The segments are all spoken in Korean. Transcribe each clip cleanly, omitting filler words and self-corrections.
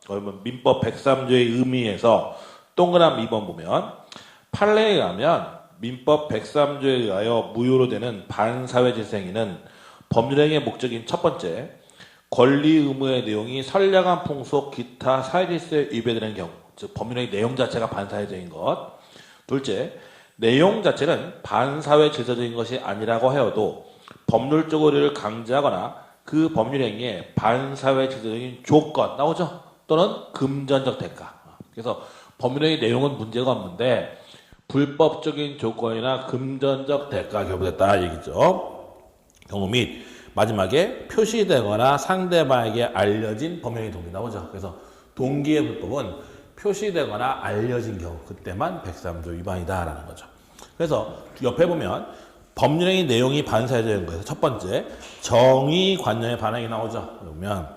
그러면 민법 103조의 의미에서 동그란 2번 보면 판례에 의하면 민법 103조에 의하여 무효로 되는 반사회질서 행위는 법률행위의 목적인 첫 번째, 권리 의무의 내용이 선량한 풍속, 기타 사회질서에 위배되는 경우, 즉 법률행위 내용 자체가 반사회적인 것. 둘째, 내용 자체는 반사회 질서적인 것이 아니라고 하여도 법률적으로 이를 강제하거나 그 법률행위에 반사회 질서적인 조건 나오죠? 또는 금전적 대가. 그래서 법률행위 내용은 문제가 없는데 불법적인 조건이나 금전적 대가가 결부됐다 얘기죠. 경우 및 마지막에 표시되거나 상대방에게 알려진 법률행위 동기 나오죠. 그래서 동기의 불법은 표시되거나 알려진 경우 그때만 103조 위반이다라는 거죠. 그래서 옆에 보면 법률행위 내용이 반사회적인 거에서 첫 번째 정의관념의 반항이 나오죠. 그러면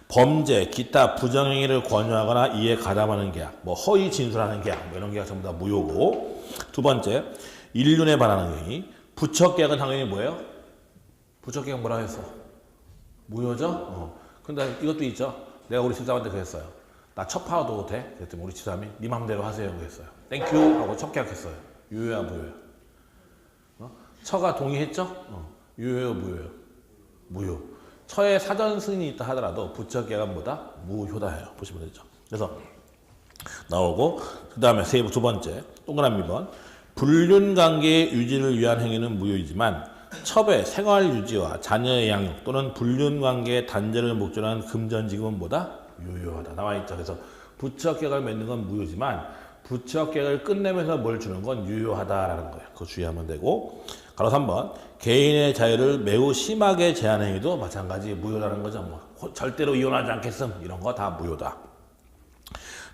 범죄, 기타 부정행위를 권유하거나 이에 가담하는 계약, 뭐 허위 진술하는 계약, 뭐 이런 계약 전부 다 무효고. 두 번째 인륜에 반하는 행위. 부처계약은 당연히 뭐예요? 부처계약 뭐라고 했어? 무효죠? 근데 이것도 있죠. 내가 우리 집사람한테 그랬어요. 나 첩하도 돼? 그랬더니 우리 집사람이 네 맘대로 하세요 그랬어요. 땡큐 하고 첩계약했어요. 유효야 무효야? 처가 동의했죠? 유효요 무효요? 무효. 처에 사전 승인이 있다 하더라도 부처계약은 뭐다? 무효다 해요. 보시면 되죠. 그래서 나오고 그 다음에 두 번째 동그라미 2번 불륜관계의 유지를 위한 행위는 무효이지만 첩의 생활 유지와 자녀의 양육 또는 불륜관계의 단절을 목적으로 한 금전지급은 뭐다? 유효하다 나와 있죠. 그래서 부처계약을 맺는 건 무효지만 부처계약을 끝내면서 뭘 주는 건 유효하다라는 거예요. 그거 주의하면 되고. 가로 3번 개인의 자유를 매우 심하게 제한하는 행위도 마찬가지 무효라는 거죠. 뭐 절대로 이혼하지 않겠음 이런 거 다 무효다.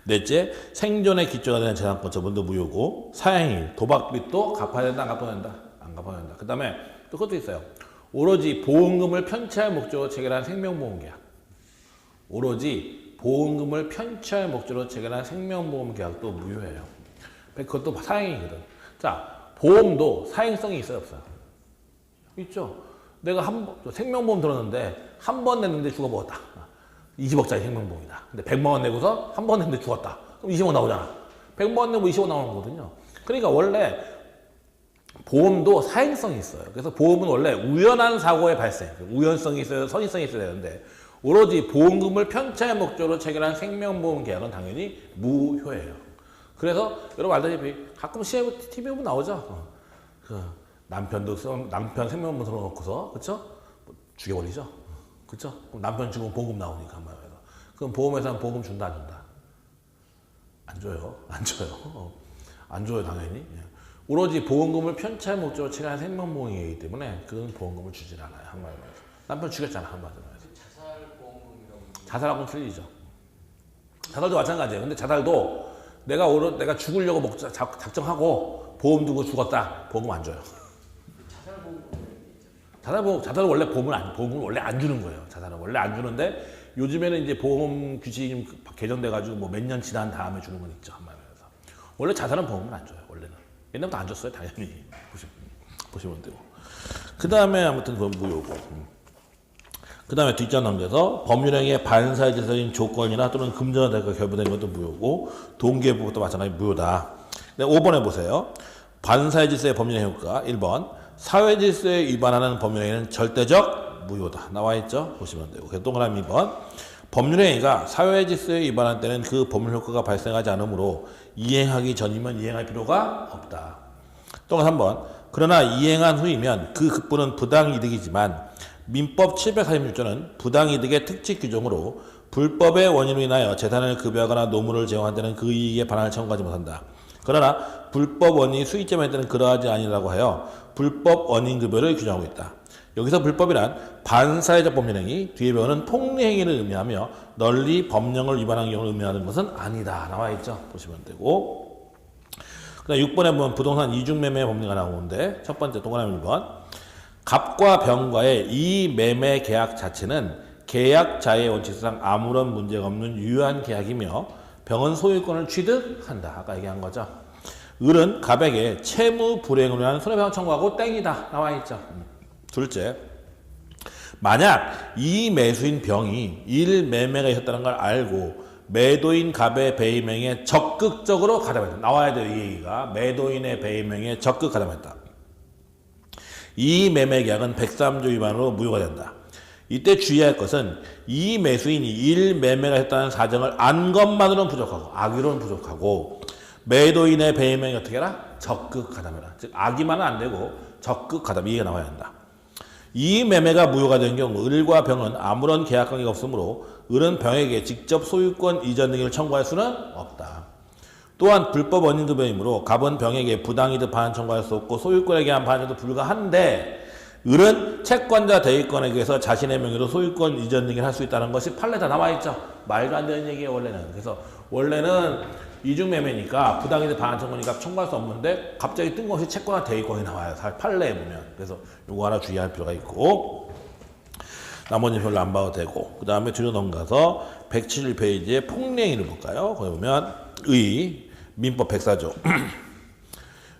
넷째 생존에 기초가 되는 재산권 처분도 무효고. 사행위 도박빚도 갚아야 된다 안 갚아야 된다? 안 갚아야 된다. 그 다음에 또 그것도 있어요. 오로지 보험금을 편취할 목적으로 체결한 생명보험계약. 오로지 보험금을 편취할 목적으로 체결한 생명보험 계약도 무효해요. 그것도 사행이거든. 자, 보험도 사행성이 있어요, 없어요? 있죠. 내가 생명보험 들었는데 한 번 냈는데 죽어버렸다. 20억짜리 생명보험이다. 근데 100만 원 내고서 한 번 냈는데 죽었다. 그럼 20억 나오잖아. 100만 원 내고 20억 나오는 거거든요. 그러니까 원래 보험도 사행성이 있어요. 그래서 보험은 원래 우연한 사고의 발생, 우연성이 있어요, 선의성이 있어야 되는데 오로지 보험금을 편취할 목적으로 체결한 생명보험 계약은 당연히 무효예요. 그래서 여러분 알다시피 가끔 TV 보면 나오죠. 남편 생명보험 들어놓고서 그렇죠? 죽여버리죠. 그렇죠? 그럼 남편 죽으면 보험금 나오니까 한 말이에요. 그럼 보험회사는 보험금 준다 안 준다? 안 줘요. 안 줘요. 안 줘요 당연히. 오로지 보험금을 편취할 목적으로 체결한 생명보험이기 때문에 그건 보험금을 주질 않아요. 한 말로 해서. 남편 죽였잖아 한 말로 해서. 자살하고는 틀리죠. 자살도 마찬가지예요. 근데 자살도 내가 죽으려고 작정하고 보험 두고 죽었다. 보험금 안 줘요. 자살은 원래 보험을 원래 안 주는 거예요. 자살은 원래 안 주는데 요즘에는 이제 보험 규칙이 개정돼가지고 뭐 몇 년 지난 다음에 주는 건 있죠. 한마디로 해서. 원래 자살은 보험을 안 줘요. 원래는. 옛날부터 안 줬어요. 당연히. 보시면 되고. 그 다음에 아무튼 그건 무효고. 그 다음에 뒷장 넘겨서 법률행위의 반사회질서인 조건이나 또는 금전의 대가가 결부된 것도 무효고 동기의 부분도 마찬가지 무효다. 5번에 보세요. 반사회질서의 법률행위 효과 1번 사회질서에 위반하는 법률행위는 절대적 무효다. 나와 있죠? 보시면 되고. 그래서 동그라미 2번 법률행위가 사회질서에 위반할 때는 그 법률 효과가 발생하지 않으므로 이행하기 전이면 이행할 필요가 없다. 동그라미 3번 그러나 이행한 후이면 그 급부는 부당이득이지만 민법 746조는 부당이득의 특칙 규정으로 불법의 원인으로 인하여 재산을 급여하거나 노무를 제공한 때는 그 이익에 반환을 청구하지 못한다. 그러나 불법 원인이 수익점에 때는 그러하지 아니라고 하여 불법 원인 급여를 규정하고 있다. 여기서 불법이란 반사회적 법률행위, 뒤에 배우는 폭리행위를 의미하며 널리 법령을 위반한 경우를 의미하는 것은 아니다. 나와 있죠. 보시면 되고. 그 다음 6번에 보면 부동산 이중매매 법리가 나오는데 첫 번째 동그라미 1번 갑과 병과의 이 매매 계약 자체는 계약자의 원칙상 아무런 문제가 없는 유효한 계약이며 병은 소유권을 취득한다. 아까 얘기한 거죠. 을은 갑에게 채무 불이행으로 인한 손해배상 청구하고 땡이다. 나와 있죠. 둘째, 만약 이 매수인 병이 일매매가 있었다는 걸 알고 매도인 갑의 배임행위에 적극적으로 가담했다. 나와야 돼요, 이 얘기가. 매도인의 배임행위에 적극 가담했다. 이 매매 계약은 103조 위반으로 무효가 된다. 이때 주의할 것은 이 매수인이 일매매가 했다는 사정을 안 것만으로는 부족하고 악의로는 부족하고 매도인의 배임행위 어떻게 해라? 적극 가담해라. 즉 악의만은 안 되고 적극 가담, 이해가 나와야 한다. 이 매매가 무효가 된 경우 을과 병은 아무런 계약 관계가 없으므로 을은 병에게 직접 소유권 이전 등을 청구할 수는 없다. 또한 불법 원인급여이므로 갑은 병에게 부당이득 반환 청구할 수 없고 소유권에 대한 반환도 불가한데 을은 채권자 대위권에 의해서 자신의 명의로 소유권 이전 등을 할 수 있다는 것이 판례에 다 나와있죠. 말도 안 되는 얘기예요, 원래는. 그래서 원래는 이중매매니까 부당이득 반환 청구니까 청구할 수 없는데 갑자기 뜬금없이 채권자 대위권이 나와요. 판례에 보면. 그래서 이거 하나 주의할 필요가 있고 나머지 별로 안 봐도 되고 그 다음에 뒤로 넘어가서 171페이지에 폭행위를 볼까요? 거기 보면 민법 104조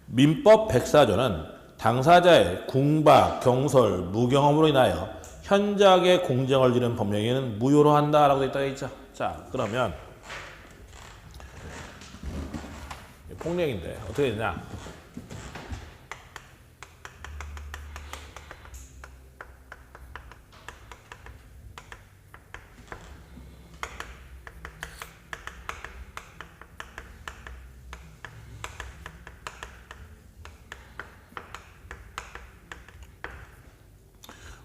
민법 104조는 당사자의 궁박, 경솔, 무경험으로 인하여 현저하게 공정을 지른 법령에는 무효로 한다라고 되어 있죠. 자, 그러면 폭력인데 어떻게 되냐?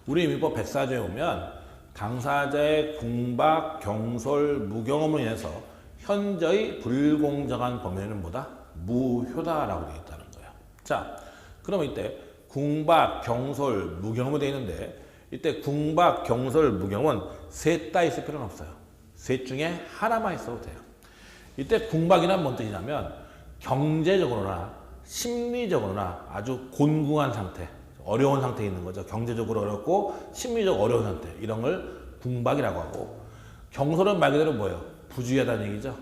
우리 민법 104조에 보면 당사자의 궁박, 경솔, 무경험으로 인해서 현저히 불공정한 범죄는 뭐다? 무효다라고 되어 있다는 거예요. 자, 그러면 이때 궁박, 경솔, 무경험으로 되어 있는데 이때 궁박, 경솔, 무경험은 셋 다 있을 필요는 없어요. 셋 중에 하나만 있어도 돼요. 이때 궁박이란 뭔 뜻이냐면 경제적으로나 심리적으로나 아주 곤궁한 상태, 어려운 상태에 있는 거죠. 경제적으로 어렵고 심리적 어려운 상태, 이런 걸 궁박이라고 하고, 경솔은 말 그대로 뭐예요? 부주의하다는 얘기죠.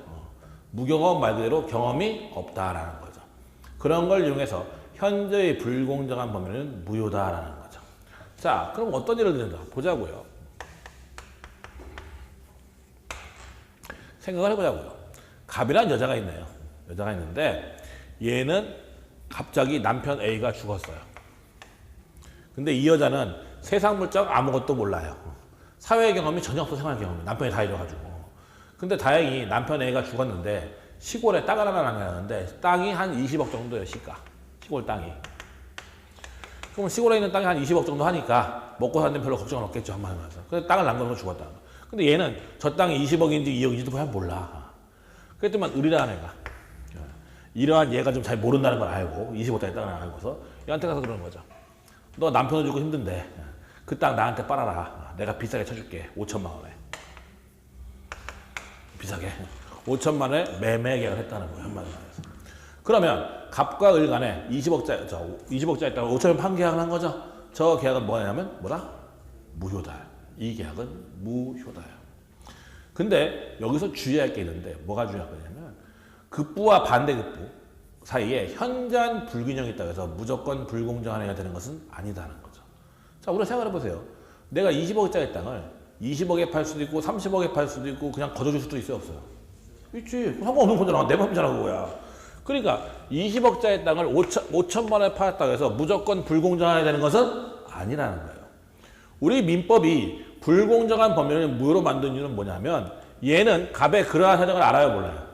무경험 말 그대로 경험이 없다라는 거죠. 그런 걸 이용해서 현저히 불공정한 범죄는 무효다라는 거죠. 자, 그럼 어떤 예를 들자 보자고요. 생각을 해보자고요. 갑이라는 여자가 있네요. 여자가 있는데 얘는 갑자기 남편 A가 죽었어요. 근데 이 여자는 세상 물정 아무것도 몰라요. 사회 경험이 전혀 없어. 생활 경험이. 남편이 다 잃어가지고. 근데 다행히 남편 A가 죽었는데 시골에 땅 하나 남겼는데 땅이 한 20억 정도예요. 시가. 시골 땅이. 그럼 시골에 있는 땅이 한 20억 정도 하니까 먹고 사는 데 별로 걱정은 없겠죠. 한마디로 해서. 그래서 땅을 남겨놓고 죽었다는 거예요. 근데 얘는 저 땅이 20억인지 2억인지도 그냥 몰라. 그랬더니 을이라는 애가 이러한 얘가 좀 잘 모른다는 걸 알고 25억짜리 땅을 알고서 얘한테 가서 그러는 거죠. 너 남편을 주고 힘든데 그 땅 나한테 빨아라. 내가 비싸게 쳐줄게. 5천만 원에. 비싸게. 5천만 원에 매매 계약을 했다는 거예요. 한마디로 해서. 그러면 갑과 을 간에 20억짜리 땅을 5천 원 판계약을 한 거죠. 저 계약은 뭐냐면 뭐다? 무효다. 이 계약은 무효다예요. 근데 여기서 주의할 게 있는데 뭐가 중요할 거냐면 급부와 반대급부 사이에 현저한 불균형이 있다고 해서 무조건 불공정한 행위가 되는 것은 아니다는 거죠. 자, 우리가 생각해 보세요. 내가 20억짜리 땅을 20억에 팔 수도 있고 30억에 팔 수도 있고 그냥 거둬줄 수도 있어요, 없어요? 있지. 상관없는 거잖아. 내 맘이잖아, 그거야. 그러니까 20억짜리 땅을 5천만 원에 팔았다고 해서 무조건 불공정하게 되는 것은 아니라는 거예요. 우리 민법이 불공정한 범죄를 무효로 만든 이유는 뭐냐면 얘는 갑의 그러한 사정을 알아요, 몰라요?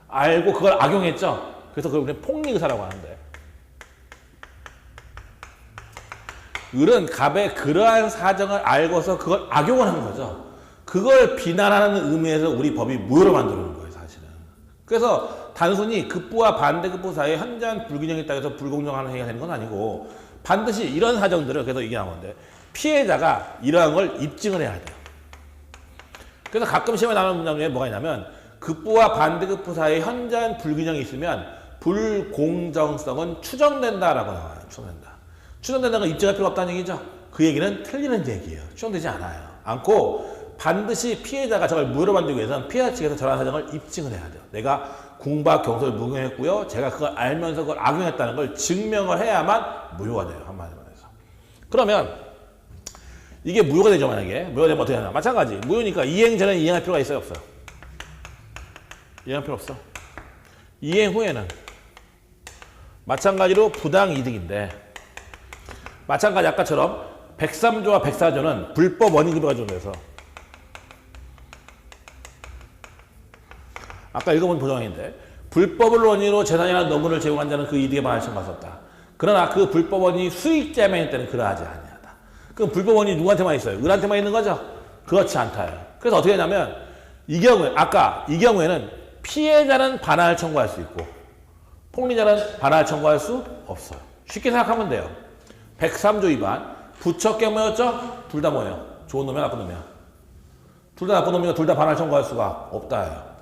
알고 그걸 악용했죠. 그래서 그걸 우리는 폭리의사라고 하는데, 을은 갑의 그러한 사정을 알고서 그걸 악용을 한 거죠. 그걸 비난하는 의미에서 우리 법이 무효로 만드는 거예요, 사실은. 그래서 단순히 급부와 반대급부 사이에 현저한 불균형이 있다고 해서 불공정한 행위가 되는 건 아니고 반드시 이런 사정들을, 그래서 이게 나온 건데 피해자가 이러한 걸 입증을 해야 돼요. 그래서 가끔 시험에 나오는 문장 중에 뭐가 있냐면 급부와 반대급부 사이에 현저한 불균형이 있으면 불공정성은 추정된다라고 나와요. 추정된다. 추정된다는 건 입증할 필요가 없다는 얘기죠. 그 얘기는 틀리는 얘기예요. 추정되지 않고 반드시 피해자가 저걸 무효로 만들기 위해서는 피해자 측에서 저런 사정을 입증을 해야 돼요. 내가 궁박, 경솔, 무용했고요. 제가 그걸 알면서 그걸 악용했다는 걸 증명을 해야만 무효가 돼요. 한마디로 해서. 그러면 이게 무효가 되죠, 만약에. 무효가 되면 어떻게 하냐. 마찬가지. 무효니까 이행 전에 이행할 필요가 있어요, 없어요? 이행할 필요 없어. 이행 후에는 마찬가지로 부당 이득인데, 마찬가지 아까처럼 103조와 104조는 불법 원인급여가 적용돼서, 아까 읽어본 보정인데, 불법을 원인으로 재산이나 노무를 제공한 자는 그 이득에 반할 청구할 수 없다. 그러나 그 불법 원인이 수익자명일 때는 그러하지 아니하다. 그럼 불법 원인이 누구한테만 있어요? 을한테만 있는 거죠? 그렇지 않다요. 그래서 어떻게 하냐면, 이 경우에, 아까 이 경우에는 피해자는 반할 청구할 수 있고, 폭리자는 반할 청구할 수 없어요. 쉽게 생각하면 돼요. 103조 위반, 부척계 뭐였죠? 둘 다 뭐예요? 좋은 놈이야, 나쁜 놈이야? 둘 다 나쁜 놈이니까 둘 다 반할 청구할 수가 없다예요.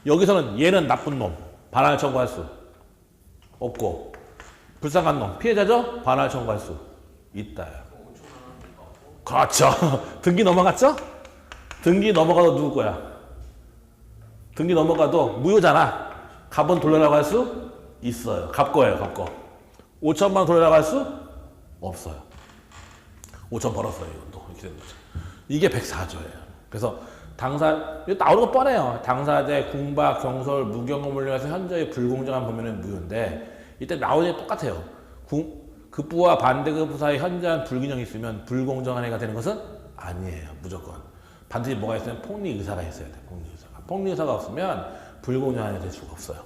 여기서는 얘는 나쁜 놈, 반할 청구할 수 없고, 불쌍한 놈, 피해자죠? 반할 청구할 수 있다예요. 그렇죠. 등기 넘어갔죠? 등기 넘어가도 누구 거야? 등기 넘어가도 무효잖아. 값은 돌려라고 할 수 있어요. 값 거예요, 값 거. 5천만 원 돌려라고 할 수 없어요. 5천 벌었어요, 이것도. 이렇게 된 거죠. 이게 104조예요. 그래서 당사, 이거 나오는 거 뻔해요. 당사자, 궁박, 경솔, 무경험을 위해서 현저히 불공정한 범위는 무효인데, 이때 나오는 게 똑같아요. 급부와 반대급부 사이 현저한 불균형이 있으면 불공정한 해가 되는 것은 아니에요. 무조건. 반드시 뭐가 있으면 폭리의사가 있어야 돼요. 폭리의사가. 폭리의사가 없으면 불공정한 해가 될 수가 없어요.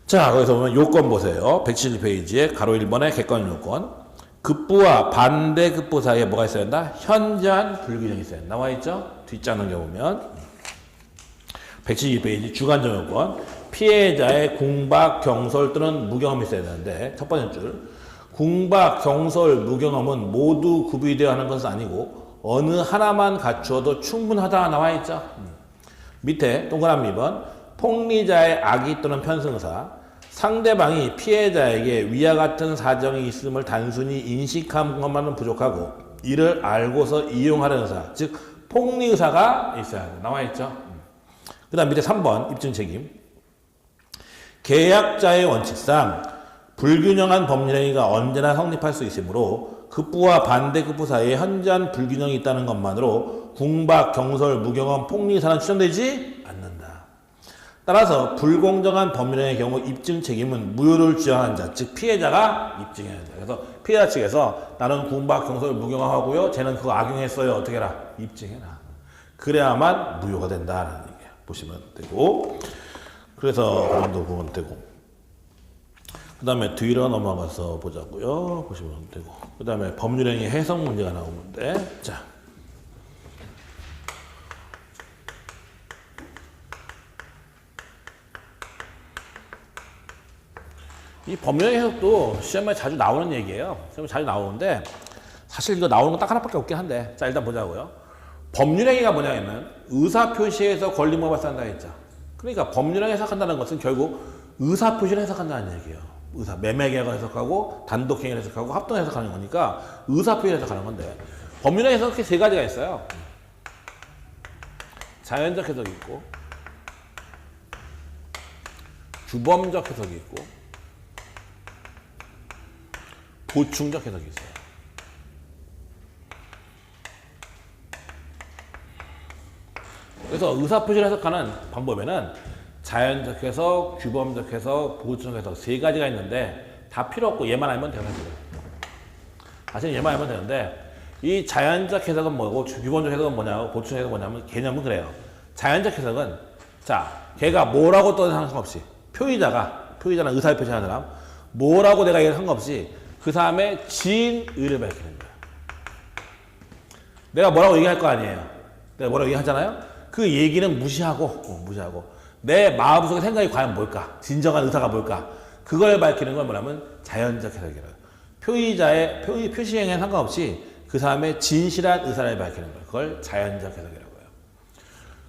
자, 거기서 보면 요건 보세요. 170페이지에 가로 1번의 객관 요건. 급부와 반대급부 사이에 뭐가 있어야 된다? 현저한 불균형이 있어야 된다. 나와있죠? 뒷장을 보면 172페이지 주관적 요건. 피해자의 궁박, 경솔 또는 무경험이 있어야 되는데, 첫 번째 줄. 궁박, 경솔, 무경험은 모두 구비되어야 하는 것은 아니고 어느 하나만 갖추어도 충분하다 나와있죠. 밑에 동그라미 2번. 폭리자의 악의 또는 편승사. 상대방이 피해자에게 위와 같은 사정이 있음을 단순히 인식한 것만은 부족하고 이를 알고서 이용하려는 의사, 즉 폭리의사가 있어야 돼. 나와있죠. 그 다음 밑에 3번 입증책임. 계약자의 원칙상 불균형한 법률행위가 언제나 성립할 수 있으므로 급부와 반대급부 사이에 현저한 불균형이 있다는 것만으로 궁박, 경솔, 무경험, 폭리의사는 추정되지 않는다. 따라서 불공정한 법률행위의 경우 입증 책임은 무효를 주장한 자, 즉 피해자가 입증해야 된다. 그래서 피해자 측에서 나는 궁박, 경솔, 무경험하고요. 쟤는 그거 악용했어요. 어떻게 해라? 입증해라. 그래야만 무효가 된다라는 얘기예요. 보시면 되고. 그래서 그런도 보면 되고. 그 다음에 뒤로 넘어가서 보자고요. 보시면 되고. 그 다음에 법률행위 해석 문제가 나오는데, 자. 이 법률행위 해석도 시험에 자주 나오는 얘기예요. 시험에 자주 나오는데, 사실 이거 나오는 건 딱 하나밖에 없긴 한데, 자, 일단 보자고요. 법률행위가 뭐냐면, 의사표시에서 권리무효가 발생한다 했죠. 그러니까 법률행위 해석한다는 것은 결국 의사표시를 해석한다는 얘기예요. 매매계약을 해석하고 단독행위를 해석하고 합동 해석하는 거니까 의사표시를 해석하는 건데 법률행위 해석이 세 가지가 있어요. 자연적 해석이 있고 주범적 해석이 있고 보충적 해석이 있어요. 그래서 의사표시를 해석하는 방법에는 자연적 해석, 규범적 해석, 보충적 해석 세 가지가 있는데 다 필요 없고 얘만 알면 되는 거예요. 사실 얘만 알면 되는데 이 자연적 해석은 뭐고 규범적 해석은 뭐냐고 보충적 해석은 뭐냐면 개념은 그래요. 자연적 해석은 자 걔가 뭐라고 떠든 상관없이 표의자는 의사를 표시하는 사람 뭐라고 내가 얘기를 상관없이 그 사람의 진의를 밝히는 거예요. 내가 뭐라고 얘기할 거 아니에요. 내가 뭐라고 얘기하잖아요. 그 얘기는 무시하고 내 마음속의 생각이 과연 뭘까? 진정한 의사가 뭘까? 그걸 밝히는 걸 뭐냐면 자연적 해석이라고. 표의자의 표시행위에 상관없이 그 사람의 진실한 의사를 밝히는 거예요. 그걸 자연적 해석이라고 해요.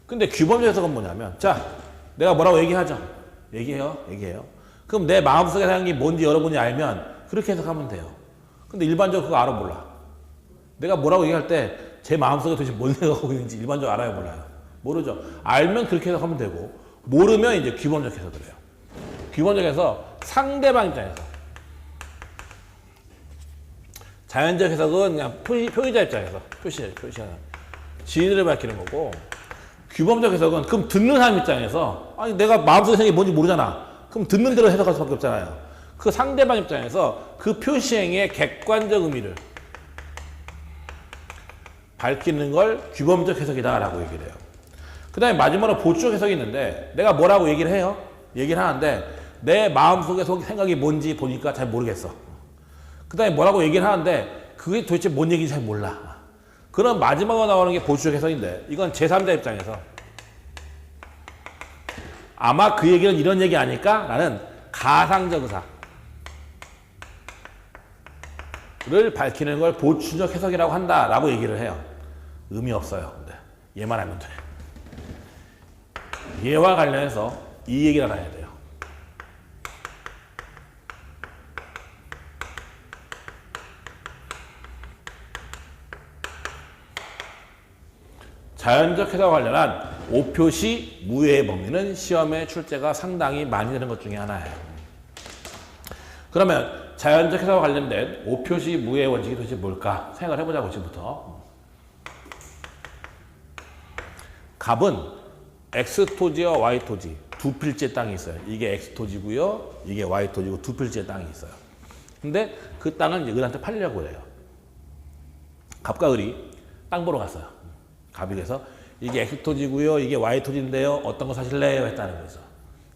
근데 규범적 해석은 뭐냐면 자 내가 뭐라고 얘기하죠. 얘기해요. 그럼 내 마음속의 생각이 뭔지 여러분이 알면 그렇게 해석하면 돼요. 근데 일반적으로 그거 알아 몰라. 내가 뭐라고 얘기할 때 제 마음속에 도대체 뭔 생각하고 있는지 일반적으로 알아요 몰라요? 모르죠. 알면 그렇게 해석하면 되고 모르면 이제 규범적 해석을 해요. 규범적 해석 상대방 입장에서 자연적 해석은 그냥 표의자 입장에서 표시하는 진리를 밝히는 거고, 규범적 해석은 그럼 듣는 사람 입장에서 아니 내가 마음속에 생각이 뭔지 모르잖아. 그럼 듣는 대로 해석할 수밖에 없잖아요. 그 상대방 입장에서 그 표시행의 객관적 의미를 밝히는 걸 규범적 해석이다라고 얘기를 해요. 그 다음에 마지막으로 보충 해석이 있는데 내가 뭐라고 얘기를 해요? 얘기를 하는데 내 마음속에 생각이 뭔지 보니까 잘 모르겠어. 그 다음에 뭐라고 얘기를 하는데 그게 도대체 뭔 얘기인지 잘 몰라. 그럼 마지막으로 나오는 게 보충 해석인데 이건 제3자 입장에서 아마 그 얘기는 이런 얘기 아닐까? 라는 가상적 의사를 밝히는 걸 보충적 해석이라고 한다라고 얘기를 해요. 의미 없어요. 근데 얘만 하면 돼. 얘와 관련해서 이 얘기를 알아야 돼요. 자연적 해석과 관련한 오표시 무효의 범위는 시험의 출제가 상당히 많이 되는 것 중에 하나예요. 그러면 자연적 해석과 관련된 오표시 무효의 원칙이 도대체 뭘까? 생각을 해보자고 지금부터. 갑은 X토지와 Y토지 두 필지의 땅이 있어요. 이게 X토지고요. 이게 Y토지고 두 필지의 땅이 있어요. 근데 그 땅을 이제 을한테 팔려고 해요. 갑과 을이 땅 보러 갔어요. 갑이 그래서 이게 X토지고요. 이게 Y토지인데요. 어떤 거 사실래요? 했다는 거죠.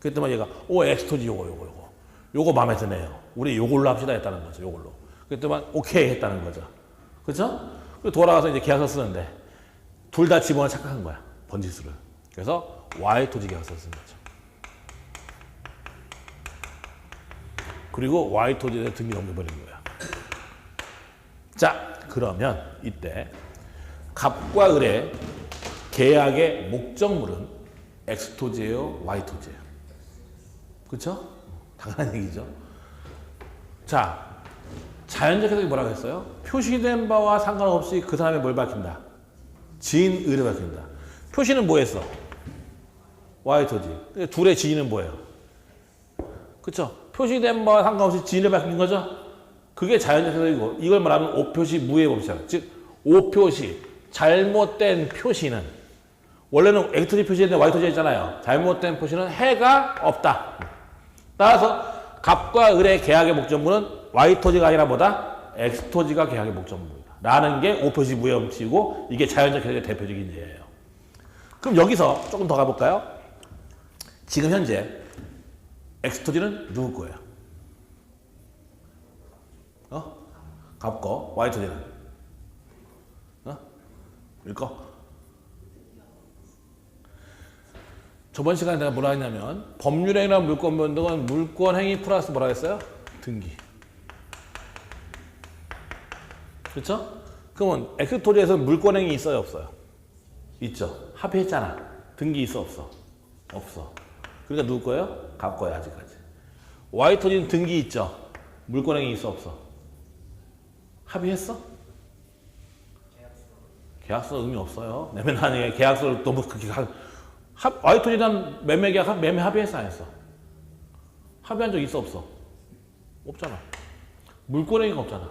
그랬더니 얘가 X토지 요거 마음에 드네요. 우리 요걸로 합시다 했다는 거죠. 요걸로. 그랬더니 오케이 했다는 거죠. 그렇죠? 그리고 돌아가서 이제 계약서 쓰는데 둘 다 집어넣어 착각한 거야. 번지수를. 그래서 Y토지 계약서 쓴 거죠. 그리고 Y토지에 등기 넘겨버린 거야. 자, 그러면 이때 갑과 을의 계약의 목적물은 X토지예요, Y토지예요. 그렇죠? 당연한 얘기죠. 자, 자연적 해석이 뭐라고 했어요? 표시된 바와 상관없이 그 사람이 뭘 밝힌다? 지인의를 밝힌다. 표시는 뭐 했어? Y토지. 둘의 지인은 뭐예요? 그렇죠? 표시된 바와 상관없이 지인을 밝힌 거죠? 그게 자연적 해석이고 이걸 말하면 오표시 무효의 법칙이잖아요. 즉 오표시, 잘못된 표시는 원래는 X토지 표시했는데 Y토지 했잖아요. 잘못된 표시는 해가 없다. 따라서 갑과 을의 계약의 목적물은 Y토지가 아니라 뭐다? X토지가 계약의 목적물이다. 라는 게 오표시 무효의 법칙이고 이게 자연적 해석의 대표적인 예예요. 그럼 여기서 조금 더 가볼까요? 지금 현재 X토지는 누구 거예요? 갑 거, Y토지는? 읽어. 저번 시간에 내가 뭐라 했냐면 법률행위랑 물권 변동은 물권행위 플러스 뭐라 했어요? 등기. 그렇죠? 그러면 X토지에서 물권행위 있어요, 없어요? 있죠. 합의했잖아. 등기 있어, 없어? 없어. 그러니까 누구 거예요? 갑 거예요, 아직까지. Y토지는 등기 있죠. 물권행위 있어, 없어? 합의했어? 계약서 의미 없어요. 내면 아니에 계약서를 너무 그렇게 Y토지에 대한 매매 계약, 매매 합의했어, 안 했어? 합의한 적 있어, 없어? 없잖아. 물권행위가 없잖아.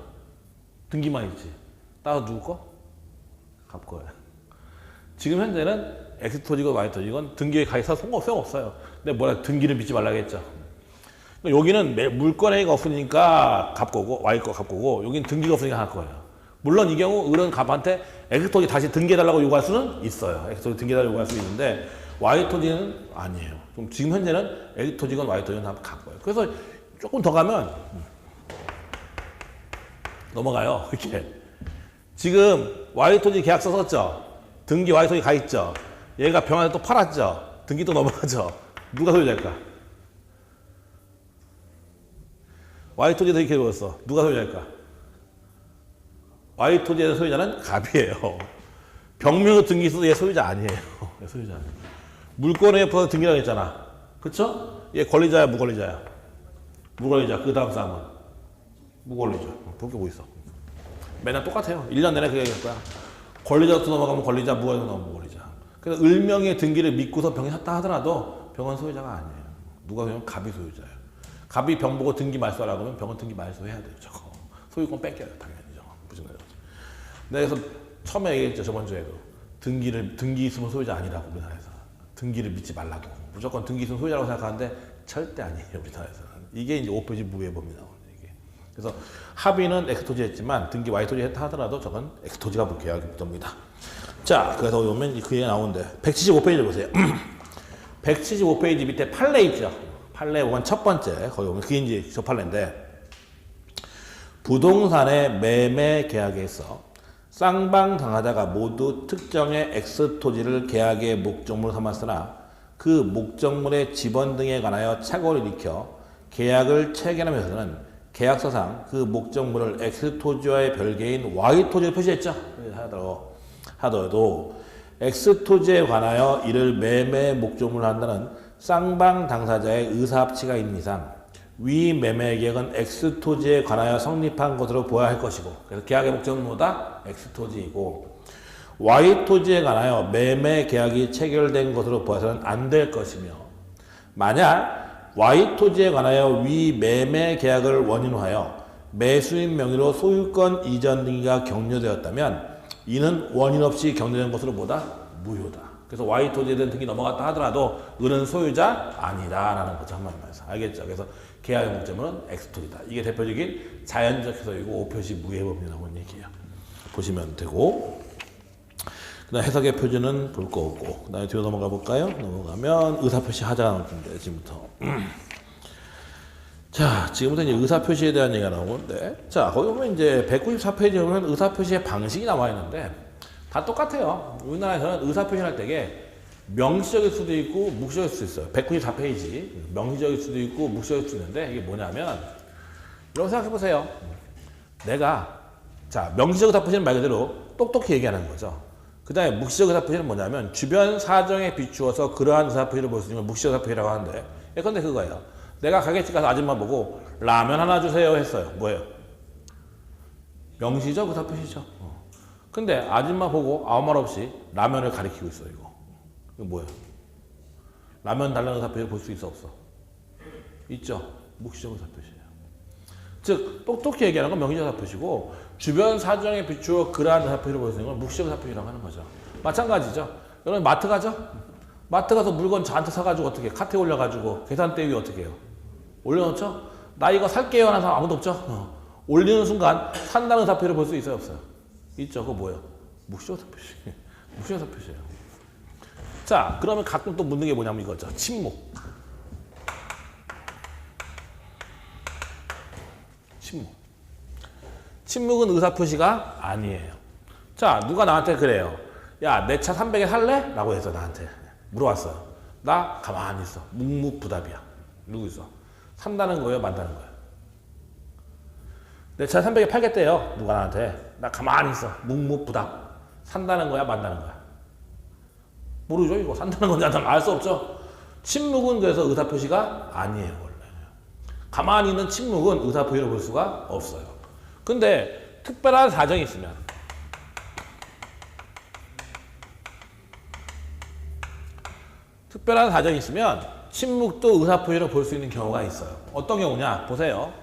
등기만 있지. 따라서 누구 거? 갑 거야. 지금 현재는 X토지건 Y토지건 등기에 가 있어서 소용없어요. 근데 뭐라 등기를 믿지 말라겠죠. 그러니까 여기는 물권행위가 없으니까 갑 거고, Y 거 갑 거고, 여기는 등기가 없으니까 할 거예요. 물론 이 경우 을은 갑한테 X토지 다시 등기해달라고 요구할 수는 있어요. X토지 등기해달라고 요구할 수 있는데 Y토지는 아니에요. 그럼 지금 현재는 X토지건 Y토지건 다 갑 거예요. 그래서 조금 더 가면 넘어가요. 이렇게 지금 Y토지 계약서 썼죠. 등기 Y토지 가 있죠. 얘가 병원에 또 팔았죠. 등기 또 넘어가죠. 누가 소유자일까? Y토지에서 이렇게 보였어. 누가 소유자일까? Y토지의 소유자는 갑이에요. 병명의 등기 있어도 얘 소유자 아니에요. 얘 소유자 아니에요. 물권에 풀어서 등기라고 했잖아. 그쵸? 얘 권리자야, 무권리자야? 무권리자. 그 다음 싸움은? 무권리자. 그렇게 뭐 있어. 맨날 똑같아요. 1년 내내 그게 될 거야. 권리자부터 넘어가면 권리자, 무권리자 넘어가면 무권리자. 그래서 을명의 등기를 믿고서 병이 샀다 하더라도 병은 소유자가 아니에요. 누가 소유면 갑이 소유자예요. 갑이 병 보고 등기 말소하라고 하면 병은 등기 말소해야 돼요. 저거. 소유권 뺏겨요, 당연히죠. 내가 그래서 처음에 얘기했죠. 저번 주에도. 등기 있으면 소유자 아니라고, 우리나라에서. 등기를 믿지 말라고. 무조건 등기 있으면 소유자라고 생각하는데 절대 아니에요, 우리나라에서는. 이게 이제 5표시 무예법이 나오는 얘기. 그래서 합의는 X토지 했지만 등기 Y토지 했다 하더라도 저건 X토지가 계약의 목적입니다. 자, 그래서 오면 그 얘기가 나오는데 175페이지 보세요. 175페이지 밑에 판례 있죠. 판례 보면 첫 번째 거기 보면 그게 이제 저 판례인데 부동산의 매매 계약에 있어 쌍방 당사자가 모두 특정의 X토지를 계약의 목적물로 삼았으나 그 목적물의 지번 등에 관하여 착오를 일으켜 계약을 체결하면서는 계약서상 그 목적물을 X토지와의 별개인 Y토지를 표시했죠. 하더라도 X토지에 관하여 이를 매매 목적물로 한다는 쌍방 당사자의 의사합치가 있는 이상 위 매매 계약은 X토지에 관하여 성립한 것으로 보아야 할 것이고, 그래서 계약의 목적은 뭐다? X토지이고, Y토지에 관하여 매매 계약이 체결된 것으로 보아서는 안 될 것이며, 만약 Y토지에 관하여 위 매매 계약을 원인으로 하여 매수인 명의로 소유권 이전 등기가 격려되었다면 이는 원인 없이 격려된 것으로 뭐다? 무효다. 그래서 Y토지에 대한 등기 넘어갔다 하더라도 은은 소유자 아니다라는 거죠. 한마디로. 알겠죠? 그래서 계약의 목적물은 X토지다. 이게 대표적인 자연적 해석이고 5표시 무예법이 나오는 얘기예요. 보시면 되고, 그 다음 해석의 표준은 볼 거 없고, 그 다음에 뒤로 넘어가 볼까요? 넘어가면 의사표시 하자가 나올 텐데 지금부터. 자, 지금부터 이제 의사표시에 대한 얘기가 나오는데, 자, 거기 보면 이제 194페이지에 보면 의사표시의 방식이 나와 있는데, 다 똑같아요. 우리나라에서는 의사표시를 할 때게 명시적일 수도 있고 묵시적일 수도 있어요. 194페이지. 명시적일 수도 있고 묵시적일 수도 있는데, 이게 뭐냐면, 이렇게 생각해 보세요. 내가, 자, 명시적 의사표시는 말 그대로 똑똑히 얘기하는 거죠. 그 다음에 묵시적 의사표시는 뭐냐면, 주변 사정에 비추어서 그러한 의사표시를 볼 수 있는 걸 묵시적 의사표시라고 하는데, 예컨대 그거예요. 내가 가게집 가서 아줌마 보고 라면 하나 주세요 했어요. 뭐예요? 명시적 의사표시죠. 근데 아줌마 보고 아무 말 없이 라면을 가리키고 있어. 이거 뭐예요? 라면 달라는 의사표시를 볼 수 있어 없어? 있죠. 묵시적 의사표시예요. 즉 똑똑히 얘기하는 건 명시적 의사표시고 주변 사정에 비추어 그러한 의사표시를 볼 수 있는 건 묵시적 의사표시라고 하는 거죠. 마찬가지죠. 여러분 마트 가죠? 마트 가서 물건 잔뜩 사가지고 어떻게 카트에 올려가지고 계산대 위에 어떻게 해요? 올려놓죠? 나 이거 살게요 하는 사람 아무도 없죠? 올리는 순간 산다는 의사표시를 볼 수 있어요 없어요? 있죠. 그거 뭐예요? 묵시적 의사표시. 묵시적 의사표시예요. 자, 그러면 가끔 또 묻는 게 뭐냐면 이거죠. 침묵. 침묵은 의사표시가 아니에요. 자, 누가 나한테 그래요. 야, 내 차 300에 살래? 라고 해서 나한테 물어봤어요. 나 가만히 있어. 묵묵부답이야. 누구 있어? 산다는 거예요? 만다는 거예요? 내 차 300에 팔겠대요. 누가 나한테. 나 가만히 있어. 묵묵부답. 산다는 거야? 만다는 거야? 모르죠. 이거 산다는 건지 안 알 수 없죠. 침묵은 그래서 의사표시가 아니에요. 원래. 가만히 있는 침묵은 의사표시를 볼 수가 없어요. 근데 특별한 사정이 있으면 침묵도 의사표시를 볼 수 있는 경우가 있어요. 어떤 경우냐? 보세요.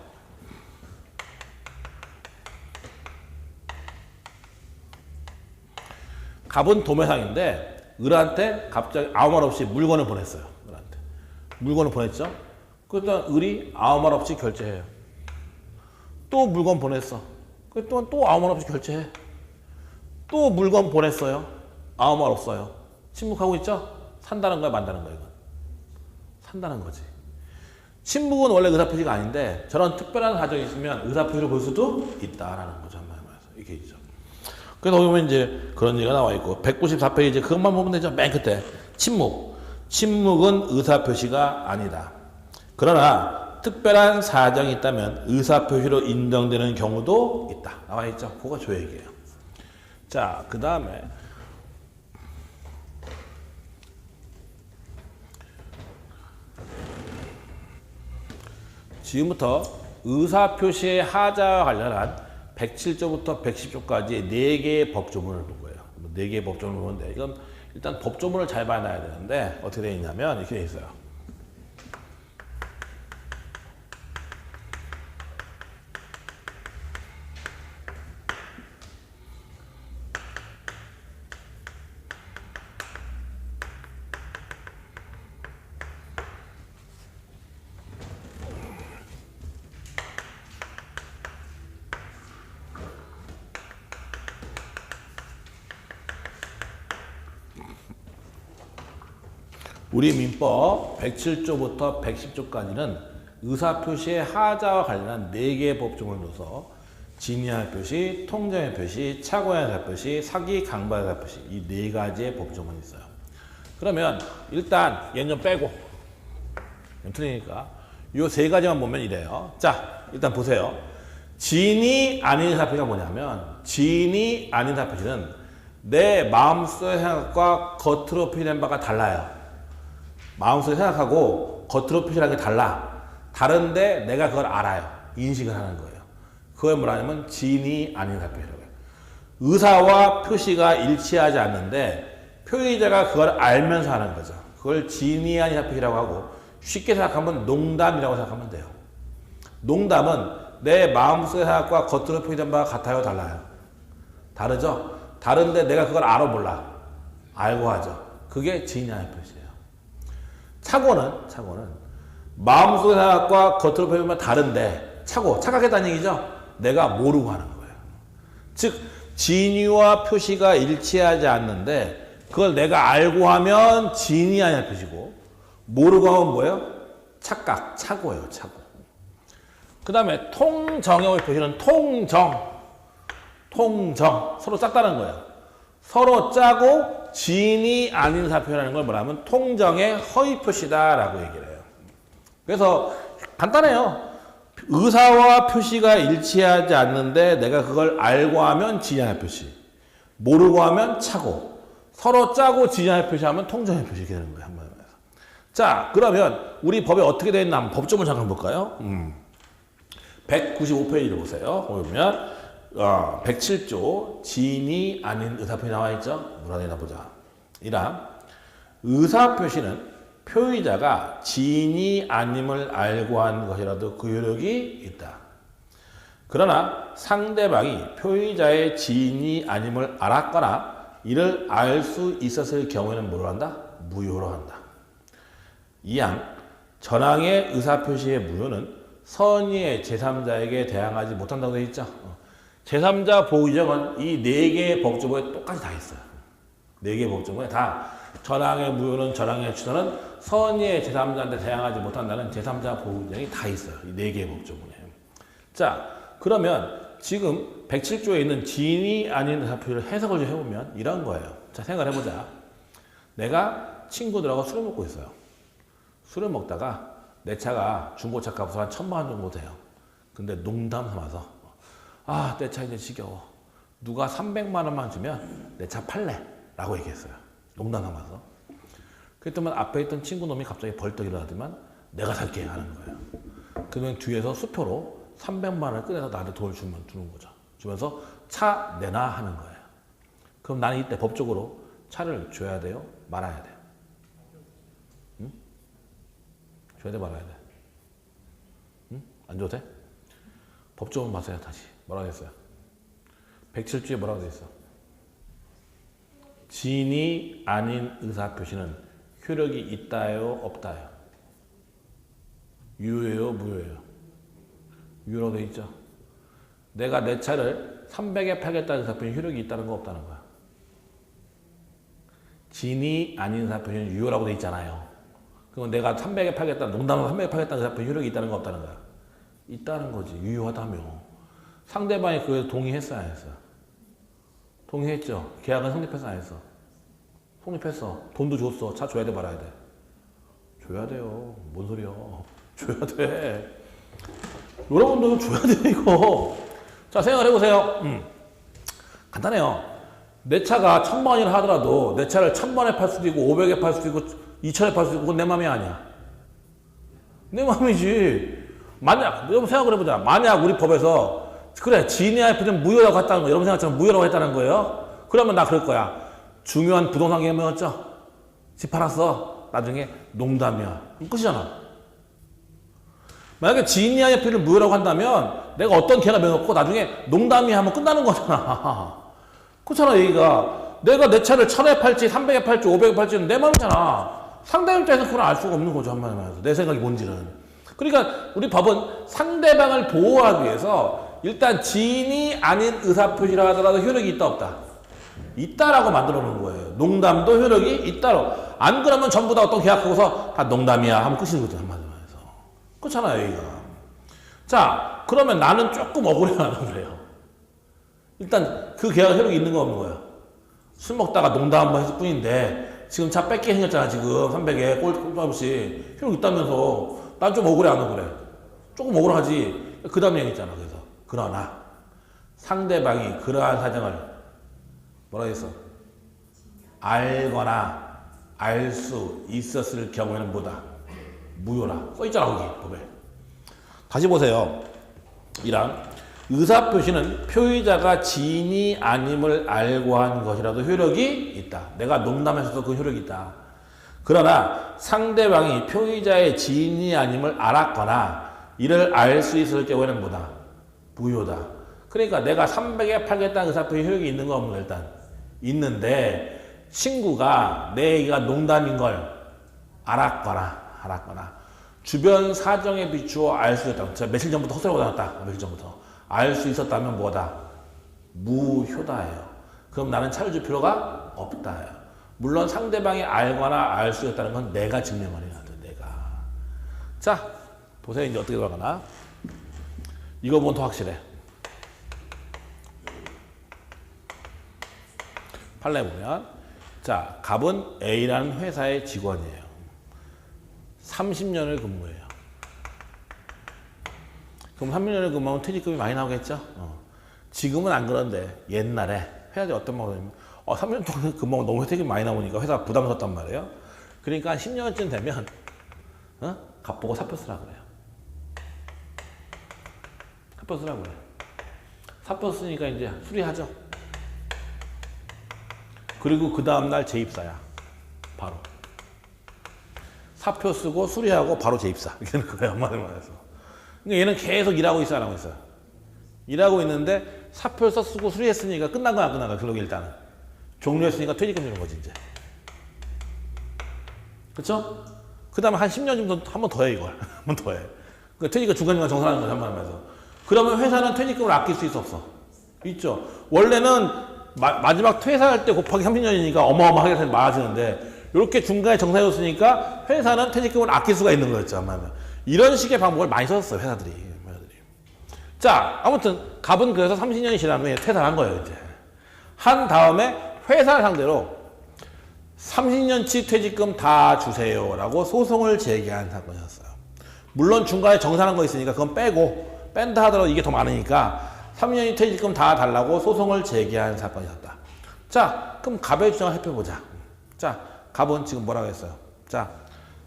갑은 도매상인데 을한테 갑자기 아무 말 없이 물건을 보냈어요. 을한테. 물건을 보냈죠. 그랬더니 을이 아무 말 없이 결제해요. 또 물건 보냈어. 그랬더니 또 아무 말 없이 결제해. 또 물건 보냈어요. 아무 말 없어요. 침묵하고 있죠? 산다는 거야, 만다는 거야, 이건? 산다는 거지. 침묵은 원래 의사표시가 아닌데 저런 특별한 사정이 있으면 의사표시를 볼 수도 있다라는 거죠. 한마디로 말해서. 이게 있죠. 그래서 보면 이제 그런 얘기가 나와 있고 194페이지 그것만 보면 되죠. 맨 끝에 침묵은 의사표시가 아니다. 그러나 특별한 사정이 있다면 의사표시로 인정되는 경우도 있다. 나와 있죠. 그거 조 얘기예요. 자, 그 다음에 지금부터 의사표시의 하자와 관련한 107조부터 110조까지 4개의 법조문을 본 거예요. 4개의 법조문을 보는데 이건 일단 법조문을 잘 봐놔야 되는데 어떻게 되어 있냐면 이렇게 되어 있어요. 우리 민법 107조부터 110조까지는 의사표시의 하자와 관련한 4개의 법조문을 둬서 진의할 표시, 통정의 표시, 착오의 의사표시, 사기 강박의 의사표시 이 4가지의 법조문이 있어요. 그러면 일단 얘는 좀 빼고 틀리니까 이 3가지만 보면 이래요. 자 일단 보세요. 진이 아닌 의사표시가 뭐냐면 진이 아닌 의사표시는 내 마음속의 생각과 겉으로 표현된 바가 달라요. 마음속에 생각하고 겉으로 표시하는 게 달라. 다른데 내가 그걸 알아요. 인식을 하는 거예요. 그걸 뭐라냐면 진이 아닌 의사표시라고 해요. 의사와 표시가 일치하지 않는데 표의자가 그걸 알면서 하는 거죠. 그걸 진이 아닌 의사표시라고 하고 쉽게 생각하면 농담이라고 생각하면 돼요. 농담은 내 마음속의 생각과 겉으로 표시된 바가 같아요, 달라요? 다르죠? 다른데 내가 그걸 알아 몰라? 알고 하죠. 그게 진이 아닌 표시예요. 착오는 마음속의 생각과 겉으로 표현하면 다른데 착각했다는 얘기죠. 내가 모르고 하는 거예요. 즉 진위와 표시가 일치하지 않는데 그걸 내가 알고 하면 진이 아니라 표시고 모르고 하면 뭐예요? 착오예요. 착오. 그 다음에 통정의 표시는 통정 서로 짝다는 거예요. 서로 짜고 진이 아닌 사표라는 걸 뭐라면 통정의 허위 표시다라고 얘기를 해요. 그래서 간단해요. 의사와 표시가 일치하지 않는데 내가 그걸 알고 하면 진이 아닌 표시, 모르고 하면 착오, 서로 짜고 진이 아닌 표시하면 통정의 표시 이렇게 되는 거예요. 한 번에. 자 그러면 우리 법에 어떻게 되어 있나 한번 법조문 잠깐 볼까요? 195페이지를 보세요. 보면 107조 진이 아닌 의사표시 나와 있죠? 뭐라 되나 보자. 1항 의사표시는 표의자가 진이 아님을 알고 한 것이라도 그 효력이 있다. 그러나 상대방이 표의자의 진이 아님을 알았거나 이를 알 수 있었을 경우에는 뭐로 한다? 무효로 한다. 2항 전항의 의사표시의 무효는 선의의 제3자에게 대항하지 못한다고 되어 있죠? 제3자 보호규정은 이 4개의 법조문에 똑같이 다 있어요. 4개의 법조문에 다 전항의 무효는 전항의 취소는 선의의 제3자한테 대항하지 못한다는 제3자 보호규정이 다 있어요. 이 4개의 법조문에. 자 그러면 지금 107조에 있는 진이 아닌 의사표시를 해석을 좀 해보면 이런 거예요. 자 생각을 해보자. 내가 친구들하고 술을 먹고 있어요. 술을 먹다가 내 차가 중고차 값으로 한 1,000만 원 정도 돼요. 근데 농담 삼아서 내 차 이제 지겨워. 누가 300만 원만 주면 내 차 팔래. 라고 얘기했어요. 농담 삼아서. 그랬더니 앞에 있던 친구 놈이 갑자기 벌떡 일어나더만 내가 살게 하는 거예요. 그러면 뒤에서 수표로 300만 원을 꺼내서 나한테 돈을 주는 거죠. 주면서 차 내놔 하는 거예요. 그럼 나는 이때 법적으로 차를 줘야 돼요? 말아야 돼요? 응? 줘야 돼 말아야 돼? 응? 안 줘도 돼? 법조문 봐서요 다시. 뭐라고 했어요? 107조에 뭐라고 돼 있어? 진이 아닌 의사표시는 효력이 있다요 없다요? 유효예요 무효예요? 유효라고 돼 있죠? 내가 내 차를 300에 팔겠다는 의사표시는 효력이 있다는 거 없다는 거야? 진이 아닌 의사표시는 유효라고 돼 있잖아요. 그럼 내가 300에 팔겠다, 농담으로 300에 팔겠다는 의사표시 효력이 있다는 거 없다는 거야? 있다는 거지. 유효하다며. 상대방이 그에 동의했어요, 안 했어요? 동의했죠. 계약은 성립했어, 안 했어? 성립했어. 돈도 줬어. 차 줘야 돼, 말아야 돼? 줘야 돼요. 뭔 소리야. 줘야 돼. 여러분도 줘야 돼, 이거. 자, 생각을 해보세요. 간단해요. 내 차가 1,000만 원이라 하더라도 내 차를 1,000만 원에 팔 수도 있고 500에 팔 수도 있고 2,000에 팔 수도 있고 그건 내 맘이 아니야. 내 맘이지. 만약, 여러분 생각을 해보자. 만약 우리 법에서 그래 진이 아닌 표시는 무효라고 했다는 거 여러분 생각처럼 무효라고 했다는 거예요. 그러면 나 그럴 거야. 중요한 부동산 계약이었죠. 집 팔았어. 나중에 농담이야. 끝이잖아. 만약에 진이 아닌 표시를 무효라고 한다면 내가 어떤 계약을 맺어놓고 나중에 농담이야 하면 끝나는 거잖아. 그렇잖아 얘기가. 내가 내 차를 1,000에 팔지 300에 팔지 500에 팔지는 내 마음이잖아. 상대방 입장에서 그걸 알 수가 없는 거죠. 한마디로 말해서. 내 생각이 뭔지는. 그러니까 우리 법은 상대방을 보호하기 위해서 일단 진이 아닌 의사표시라 하더라도 효력이 있다 없다? 있다라고 만들어 놓은 거예요. 농담도 효력이 있다로. 안 그러면 전부 다 어떤 계약하고서 다 농담이야 하면 끝이는 거죠. 한마디로 해서. 그렇잖아요, 여기가. 자, 그러면 나는 조금 억울해하는 거예요. 일단 그 계약 효력이 있는 거 없는 거예요. 술 먹다가 농담 한번 했을 뿐인데 지금 차 뺏게 생겼잖아. 지금 300에 꼴값없이 효력 있다면서 난 좀 억울해 안 억울해? 조금 억울하지. 그 다음 얘기 있잖아. 그래서 그러나 상대방이 그러한 사정을 뭐라 했어? 알거나 알 수 있었을 경우에는 뭐다? 무효라. 써있잖아 거기 법에. 다시 보세요. 이랑 의사표시는 표의자가 지인이 아님을 알고 한 것이라도 효력이 있다. 내가 농담했어도 그 효력이 있다. 그러나 상대방이 표의자의 지인이 아님을 알았거나 이를 알 수 있을 경우에는 뭐다? 무효다. 그러니까 내가 300에 팔겠다는 의사표시 효력이 있는 거 없는 거 일단 있는데 친구가 내 얘기가 농담인 걸 알았거나 주변 사정에 비추어 알 수 있다. 제가 며칠 전부터 헛소리가 나왔다. 며칠 전부터. 알 수 있었다면 뭐다? 무효다예요. 그럼 나는 차를 줄 필요가 없다예요. 물론 상대방이 알거나 알 수 있다는 건 내가 증명을 해야 돼. 내가. 자, 보세요. 이제 어떻게 돌아가나? 이거 보면 더 확실해. 판례 보면 자, 갑은 A라는 회사의 직원이에요. 30년을 근무해요. 그럼 30년을 근무하면 퇴직금이 많이 나오겠죠? 지금은 안 그런데 옛날에 회사들이 어떤 말이냐면 3년 동안 근무하면 너무 퇴직금이 많이 나오니까 회사가 부담스럽단 말이에요. 그러니까 한 10년쯤 되면 갑보고 사표 쓰라 그래요. 사표 쓰라 그래요. 사표 쓰니까 이제 수리하죠. 그리고 그 다음날 재입사야. 바로. 사표 쓰고 수리하고 바로 재입사. 이렇게 하는 거예요. 한마디로 말해서. 그러니까 얘는 계속 일하고 있어, 안 하고 있어요? 일하고 있는데 사표 쓰고 수리했으니까 끝난 거야, 안 끝난 거야? 결국 일단은. 종료했으니까 퇴직금 주는 거지, 이제. 그쵸? 그 다음에 한 10년 정도 한 번 더 해, 이걸. 한 번 더 해. 그러니까 퇴직금 중간중간 정산하는 거죠, 한마디로 말해서. 그러면 회사는 퇴직금을 아낄 수 있어, 없어? 있죠. 원래는 마지막 퇴사할 때 곱하기 30년이니까 어마어마하게 많아지는데 이렇게 중간에 정산해줬으니까 회사는 퇴직금을 아낄 수가 있는 거였죠. 이런 식의 방법을 많이 썼어요. 회사들이. 자, 아무튼 갑은 그래서 30년이 지난 후에 퇴사를 한 거예요. 이제 한 다음에 회사를 상대로 30년치 퇴직금 다 주세요 라고 소송을 제기한 사건이었어요. 물론 중간에 정산한 거 있으니까 그건 빼고 뺀다 하더라도 이게 더 많으니까 3년이 퇴직금 다 달라고 소송을 제기한 사건이었다. 자, 그럼 갑의 주장을 살펴보자. 자, 갑은 지금 뭐라고 했어요? 자,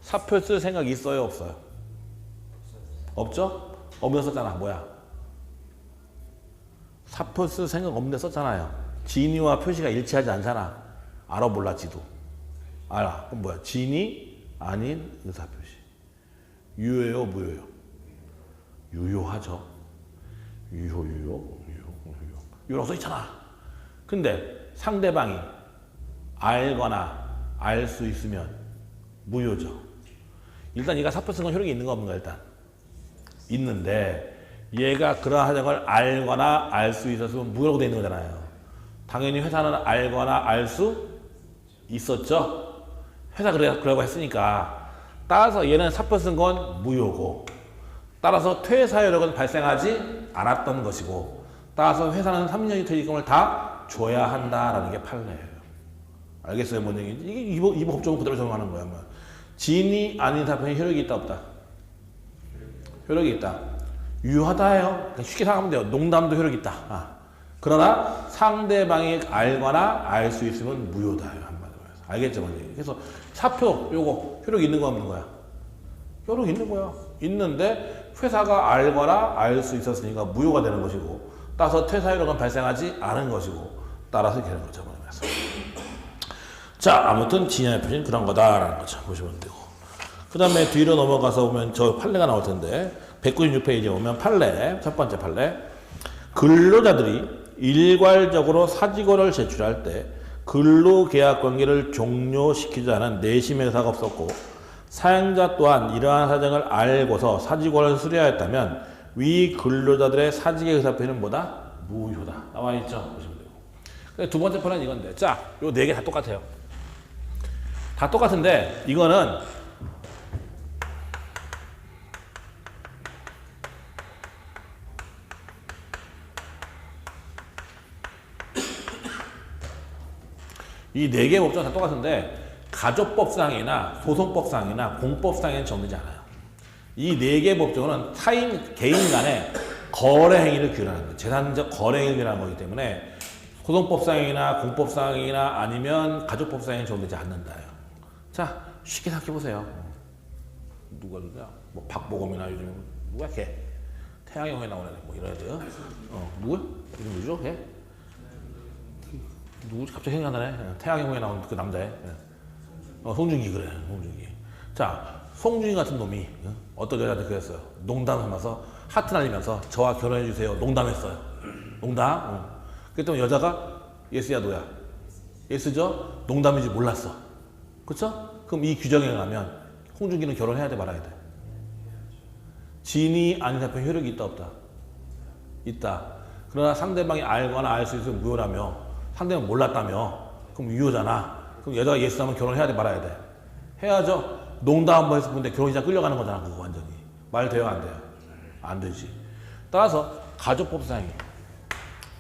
사표 쓸 생각 있어요, 없어요? 없죠? 없는 썼잖아. 뭐야? 사표 쓸 생각 없는데 썼잖아요. 진위와 표시가 일치하지 않잖아. 알아 몰라지도. 알아. 그럼 뭐야? 진위 아닌 의사표시. 유효요, 무효요? 유효하죠. 유효라고 써있잖아. 근데 상대방이 알거나 알 수 있으면 무효죠. 일단 얘가 사표 쓴 건 효력이 있는 거 없는 거 일단 있는데 얘가 그러한 사정을 알거나 알 수 있었으면 무효라고 돼 있는 거잖아요. 당연히 회사는 알거나 알 수 있었죠. 회사 그러라고 했으니까 따라서 얘는 사표 쓴 건 무효고 따라서 퇴사 효력은 발생하지 않았던 것이고 따라서 회사는 3년의 퇴직금을 다 줘야 한다라는 게 판례예요. 알겠어요? 뭔 얘기인지? 이 법조문 그대로 적용하는 거야. 진이 아닌 사표에 효력이 있다 없다? 효력이 있다. 유효하다예요. 쉽게 생각하면 돼요. 농담도 효력이 있다. 그러나 상대방이 알거나 알 수 있으면 무효다예요. 한마디로 해서. 알겠죠? 뭔 얘기? 그래서 사표 요거 효력이 있는 거 없는 거야? 효력 있는 거야. 있는데 회사가 알거나 알 수 있었으니까 무효가 되는 것이고 따라서 퇴사 효력은 발생하지 않은 것이고 따라서 이렇게 되는 거죠. 자, 아무튼 진야의 표시는 그런 거다라는 거죠. 보시면 되고. 그 다음에 뒤로 넘어가서 보면 저 판례가 나올 텐데 196페이지에 보면 판례, 첫 번째 판례. 근로자들이 일괄적으로 사직원을 제출할 때 근로계약관계를 종료시키자는 내심 의사가 없었고 사용자 또한 이러한 사정을 알고서 사직원을 수리하였다면 위 근로자들의 사직의 의사표시는 뭐다? 무효다. 나와 있죠. 보시면 되고. 두 번째 판례는 이건데, 자, 요 네 개 다 똑같아요. 다 똑같은데 이거는 이 네 개의 법조는 다 똑같은데 가족법상이나 소송법상이나 공법상에는 정되지 않아요. 이 네 개의 법조는 타인, 개인 간의 거래 행위를 규율하는 거예요. 재산적 거래 행위를 규율하는 거기 때문에 소송법상이나 공법상이나 아니면 가족법상에는 적용되지 않는다요. 자, 쉽게 생각해 보세요. 누가 그러냐? 뭐 박보검이나 요즘 누가 걔 태양의 후예 나오는 뭐 이런 애들. 누구야? 이름 뭐죠? 걔? 누구지? 갑자기 생각이 안 나네. 태양의 후예 나오는 그 남자애. 송중기 그래. 송중기. 자, 송중기 같은 놈이 어떤 여자한테 그랬어요. 농담 삼아서 하트 날리면서 저와 결혼해 주세요. 농담했어요. 농담. 그랬더니 여자가 예스야 너야. 예스죠? 농담인지 몰랐어. 그렇죠? 그럼 이 규정에 의하면 홍준기는 결혼해야 돼 말아야 돼? 진위 아닌 사표 효력이 있다 없다? 있다. 그러나 상대방이 알거나 알 수 있으면 무효라며 상대방이 몰랐다며 그럼 유효잖아. 그럼 여자가 예스 하면 결혼해야 돼 말아야 돼? 해야죠. 농담 한번 했을 뿐인데 결혼시장 끌려가는 거잖아 그거 완전히. 말 돼요 안 돼요? 안 되지. 따라서 가족법상이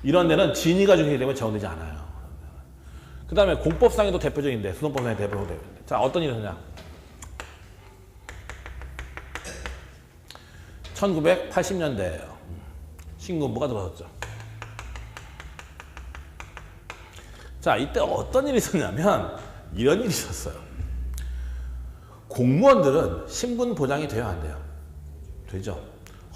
이런 데는 진위가 중요하기 때문에 적용되지 않아요. 그 다음에 공법상에도 대표적인데 수동법상에 대표적인데 자 어떤 일이 있느냐 1980년대예요. 신군부가 들어섰죠. 자 이때 어떤 일이 있었냐면 이런 일이 있었어요. 공무원들은 신분 보장이 돼요 안 돼요? 되죠.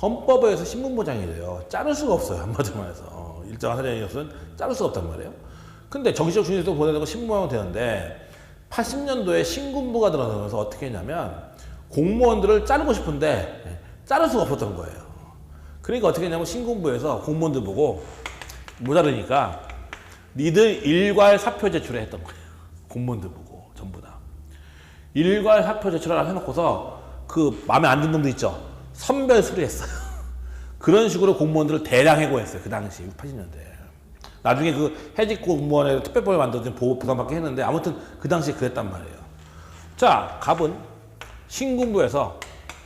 헌법에 의해서 신분 보장이 돼요. 자를 수가 없어요 한마디로 말해서. 일정한 사정이 없으면 자를 수가 없단 말이에요. 근데 정치적 중립도 보내고 신분보장은 되는데 80년도에 신군부가 들어서면서 어떻게 했냐면 공무원들을 자르고 싶은데 자를 수가 없었던 거예요. 그러니까 어떻게 했냐면 신군부에서 공무원들 보고 모자르니까 니들 일괄 사표 제출해 했던 거예요. 공무원들 보고 전부 다. 일괄 사표 제출하라고 해놓고서 그 마음에 안 드는 놈도 있죠. 선별 수리했어요. 그런 식으로 공무원들을 대량 해고했어요. 그 당시 80년대. 나중에 그 해직 공무원에 특별법을 만들어서 보호 부담받게 했는데 아무튼 그 당시에 그랬단 말이에요. 자, 갑은 신군부에서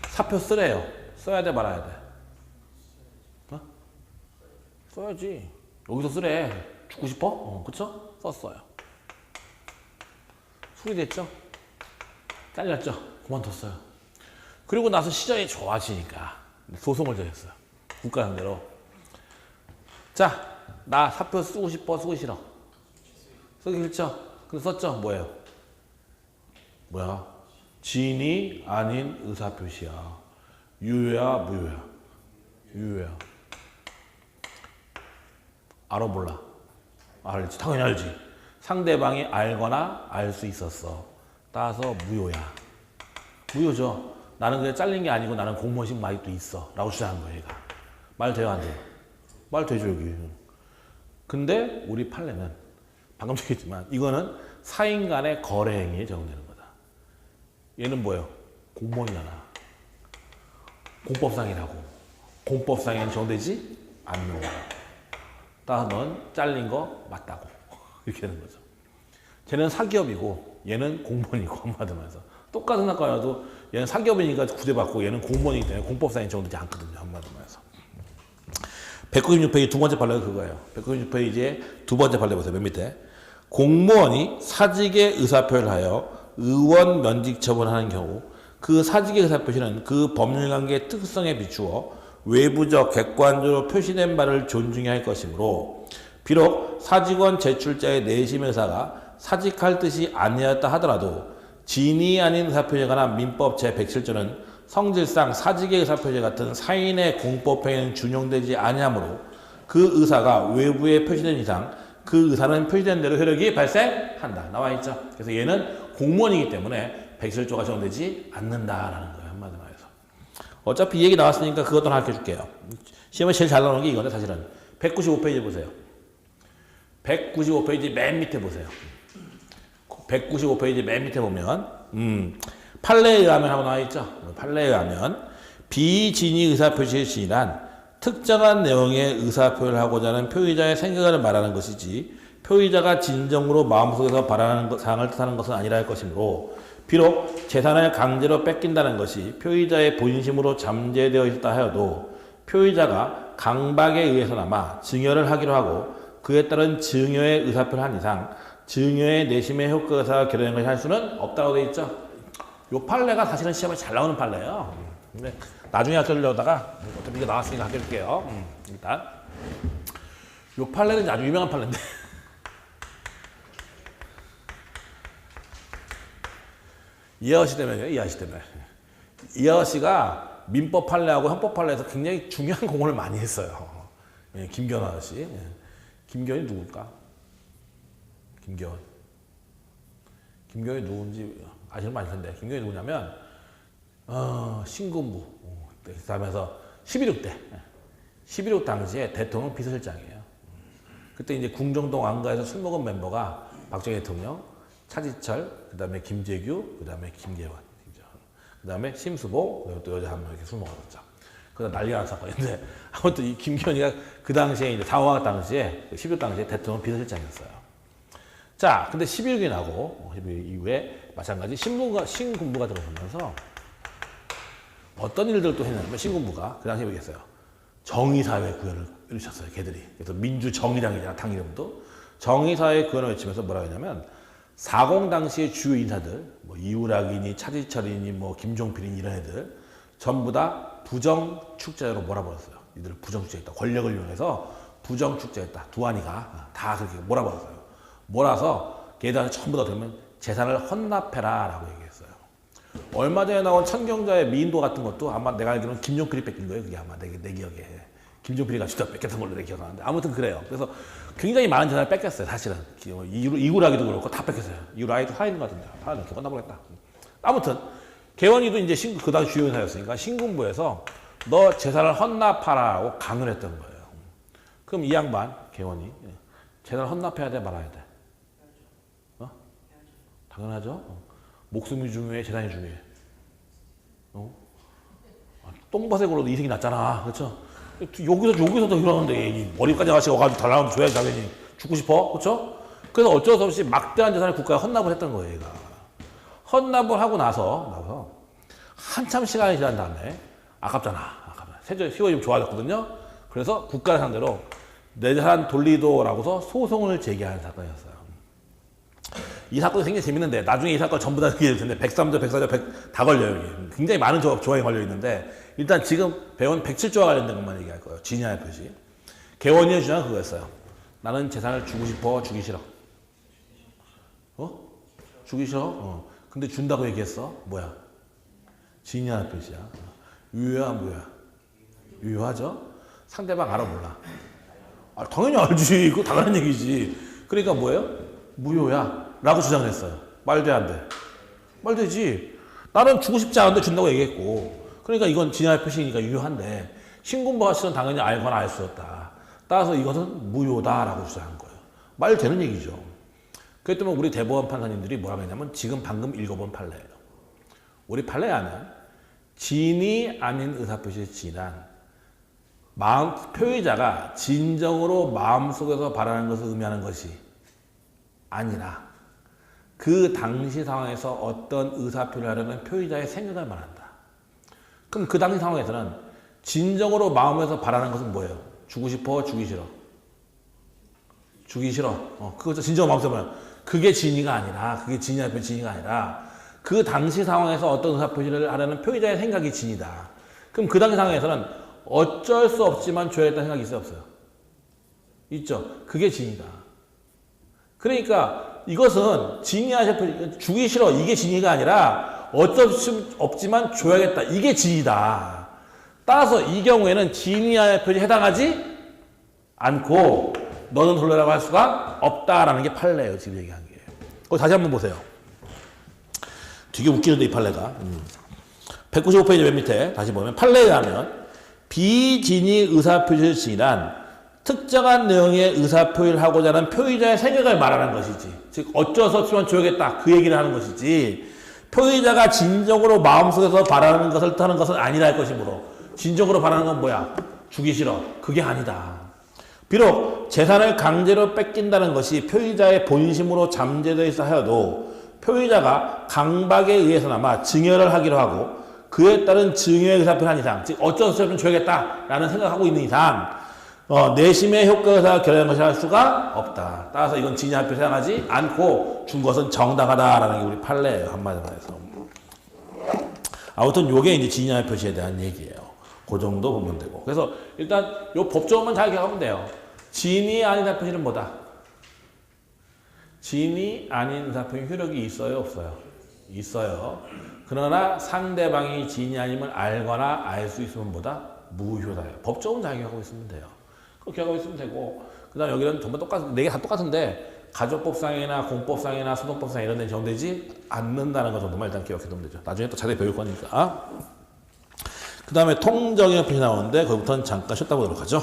사표 쓰래요. 써야 돼 말아야 돼? 어? 써야지. 여기서 쓰래. 죽고 싶어? 그쵸? 썼어요. 수리됐죠? 잘렸죠? 그만뒀어요. 그리고 나서 시절이 좋아지니까 소송을 제기했어요. 국가 상대로. 자, 나 사표 쓰고 싶어? 쓰고 싫어? 쓰기 싫죠? 근데 썼죠? 뭐예요? 뭐야? 진위 아닌 의사표시야. 유효야? 무효야? 유효야. 알아 몰라? 알지. 당연히 알지. 상대방이 알거나 알 수 있었어. 따라서 무효야. 무효죠. 나는 그냥 잘린 게 아니고 나는 공무원식 마이도 있어. 라고 주장한 거예요, 얘가. 말 돼요, 안 돼요? 말 되죠, 여기. 근데 우리 판례는 방금 얘기했지만 이거는 사인 간의 거래 행위에 적용되는 거다. 얘는 뭐예요? 공무원이잖아. 공법상이라고. 공법상에는 적용되지 않는 거야. 따라서 넌 잘린 거 맞다고. 이렇게 되는 거죠. 쟤는 사기업이고 얘는 공무원이고 한마디로 해서. 똑같은 학과라도 얘는 사기업이니까 구제받고 얘는 공무원이기 때문에 공법상에 적용되지 않거든요. 한마디로 해서. 196페이지 두 번째 판례가 그거예요. 196페이지에 두 번째 판례 보세요. 맨 밑에. 공무원이 사직의 의사표를 하여 의원 면직 처분하는 경우 그 사직의 의사표시는 그 법률관계의 특성에 비추어 외부적 객관적으로 표시된 바를 존중해야 할 것이므로 비록 사직원 제출자의 내심 의사가 사직할 뜻이 아니었다 하더라도 진위 아닌 의사표시에 관한 민법 제107조는 성질상 사직의 의사표시 같은 사인의 공법행위는 준용되지 아니하므로 그 의사가 외부에 표시된 이상 그 의사는 표시된 대로 효력이 발생한다. 나와 있죠. 그래서 얘는 공무원이기 때문에 107조가 적용되지 않는다라는 거예요. 한마디로 해서. 어차피 이 얘기 나왔으니까 그것도 하나 해줄게요. 시험에 제일 잘 나오는 게 이건데 사실은 195페이지 보세요. 195페이지 맨 밑에 보세요. 195페이지 맨 밑에 보면 판례에 의하면 하고 나와 있죠. 판례에 의하면 비진위 의사표시의 진위란 특정한 내용의 의사표현을 하고자 하는 표의자의 생각을 말하는 것이지 표의자가 진정으로 마음속에서 바라는 사항을 뜻하는 것은 아니라 할 것이므로 비록 재산을 강제로 뺏긴다는 것이 표의자의 본심으로 잠재되어 있다 하여도 표의자가 강박에 의해서나마 증여를 하기로 하고 그에 따른 증여의 의사표를 한 이상 증여의 내심의 효과가 결여된 것이 할 수는 없다고 되어 있죠. 요 판례가 사실은 시험에 잘 나오는 판례예요. 근데 나중에 학교려다가 어차피 이거 나왔으니까 학교할게요. 일단 요 판례는 아주 유명한 판례인데 이하시 때문에 이하시가 민법 판례하고 형법 판례에서 굉장히 중요한 공헌을 많이 했어요. 김기현 아저씨. 김기현이 누굴까? 김기현이 누군지 아시는 분 아실 텐데 김기현이 누구냐면 신군부 그 다음에서 11.6 당시에 대통령 비서실장이에요. 그때 이제 궁정동 안가에서 술 먹은 멤버가 박정희 대통령, 차지철, 그 다음에 김재규, 그 다음에 김계환, 그 다음에 심수봉, 그리고 또 여자 한 명 이렇게 술 먹었죠. 그다 난리가 난 사건인데 아무튼 이 김기현이가 그 당시에 이제 사화 당시에 11.6 당시에 대통령 비서실장이었어요. 자, 근데 11.6이 나고 11.6 이후에 마찬가지 신군부가 들어서면서 어떤 일들을 또 했냐면 신군부가 그 당시에 얘기했어요. 정의사회 구현을 이루셨어요, 걔들이. 그래서 민주정의당이잖아, 당 이름도. 정의사회 구현을 외치면서 뭐라고 했냐면 40 당시의 주요 인사들, 뭐 이우락이니 차지철이니 뭐 김종필이니 이런 애들 전부 다 부정축제로 몰아버렸어요. 이들 부정축제했다. 권력을 이용해서 부정축제했다. 두한이가 다 그렇게 몰아버렸어요. 몰아서 걔들한테 전부 다 그러면 재산을 헌납해라 라고 얘기했어요. 얼마 전에 나온 천경자의 미인도 같은 것도 아마 내가 알기로는 김종필이 뺏긴 거예요. 그게 아마 내 기억에. 김종필이 가지고 뺏겼던 걸로 내 기억하는데 아무튼 그래요. 그래서 굉장히 많은 재산을 뺏겼어요. 사실은. 이구라기도 그렇고 다 뺏겼어요. 이구라기도 살아있는 것 같은데. 살아있는 거 끝나버렸다. 아무튼 개원이도 이제 그 당시 주요 인사였으니까 신군부에서 너 재산을 헌납하라고 강요를 했던 거예요. 그럼 이 양반 개원이 재산을 헌납해야 돼 말아야 돼? 당연하죠. 목숨이 중요해, 재산이 중요해. 똥밭에 굴러도 이색이 낫잖아, 그렇죠? 여기서도 이러는데 머리까지 아가씨가 와가지고 달라고 줘야지 당연히 죽고 싶어, 그렇죠? 그래서 어쩔 수 없이 막대한 재산을 국가에 헌납을 했던 거예요, 얘가. 헌납을 하고 나서 한참 시간이 지난 다음에 아깝잖아. 세월이 좀 좋아졌거든요. 그래서 국가를 상대로 내 재산 돌리도라고서 소송을 제기하는 사건이었어요. 이 사건이 굉장히 재밌는데 나중에 이 사건 전부 다 얘기할 텐데 103조, 104조, 다 걸려요. 여기. 굉장히 많은 조항이 걸려 있는데 일단 지금 배운 107조와 관련된 것만 얘기할 거예요. 진야의 표시. 개원이의 주장은 그거였어요. 나는 재산을 주고 싶어, 주기 싫어. 주기 싫어? 근데 준다고 얘기했어. 뭐야? 진야의 표시야. 유효야, 뭐야? 유효하죠? 상대방 알아 몰라. 당연히 알지. 그거 당연한 얘기지. 그러니까 뭐예요? 무효야. 라고 주장을 했어요. 말돼 안 돼? 말 되지. 나는 주고 싶지 않은데 준다고 얘기했고. 그러니까 이건 진야의 표시니까 유효한데 신군부가 실은 당연히 알거나 알 수 없다. 따라서 이것은 무효다라고 주장한 거예요. 말 되는 얘기죠. 그렇기 때문에 우리 대법원 판사님들이 뭐라고 했냐면 지금 방금 읽어본 판례예요. 우리 판례에 하면 진이 아닌 의사표시의 진한 표의자가 진정으로 마음속에서 바라는 것을 의미하는 것이 아니라 그 당시 상황에서 어떤 의사표를 하려는 표의자의 생각을 말한다. 그럼 그 당시 상황에서는 진정으로 마음에서 바라는 것은 뭐예요? 주고 싶어, 주기 싫어? 주기 싫어. 그거 진정으로 마음속에 바라는 그게 진의가 아니라 그게 진의의 진의가 아니라 그 당시 상황에서 어떤 의사표시를 하려는 표의자의 생각이 진이다. 그럼 그 당시 상황에서는 어쩔 수 없지만 줘야겠다는 생각이 있어요, 없어요? 있죠. 그게 진이다. 그러니까 이것은 진의하실 주기 싫어 이게 진의가 아니라 어쩔 수 없지만 줘야겠다 이게 진이다. 따라서 이 경우에는 진의할 표시에 해당하지 않고 너는 돌려라고 할 수가 없다라는 게 판례예요. 지금 얘기한 게. 다시 한번 보세요. 되게 웃기는데 이 판례가 195페이지 맨 밑에 다시 보면 판례에 의하면 비진의 의사표시를 진한 특정한 내용의 의사표시를 하고자 하는 표의자의 생각을 말하는 것이지. 즉 어쩔 수 없지만 줘야겠다 그 얘기를 하는 것이지 표의자가 진정으로 마음속에서 바라는 것을 뜻하는 것은 아니라 할 것이므로 진정으로 바라는 건 뭐야? 주기 싫어. 그게 아니다. 비록 재산을 강제로 뺏긴다는 것이 표의자의 본심으로 잠재되어 있어 하여도 표의자가 강박에 의해서나마 증여를 하기로 하고 그에 따른 증여의 의사표를 한 이상, 즉 어쩔 수 없이 줘야겠다라는 생각하고 있는 이상 내심의 효과가 결여한 것이라 할 수가 없다. 따라서 이건 진의합표 사용하지 않고 준 것은 정당하다라는 게 우리 판례예요. 한마디로 해서. 아무튼 요게 이제 진의할 표시에 대한 얘기예요. 그 정도 보면 되고. 그래서 일단 요 법조문만 잘 기억하면 돼요. 진의 아닌 사표시는 뭐다? 진의 아닌 사표는 효력이 있어요, 없어요? 있어요. 그러나 상대방이 진의 아님을 알거나 알 수 있으면 뭐다? 무효다예요. 법조문 잘 기억하고 있으면 돼요. 그거 기억하고 있으면 되고. 그 다음 여기는 전부 네 개 다 똑같은데 가족법상이나 공법상이나 소송법상 이런 데는 정되지 않는다는 것 정도만 일단 기억해두면 되죠. 나중에 또 자세히 배울 거니까. 그 다음에 통정의 표시 나오는데 거기부터는 잠깐 쉬었다 보도록 하죠.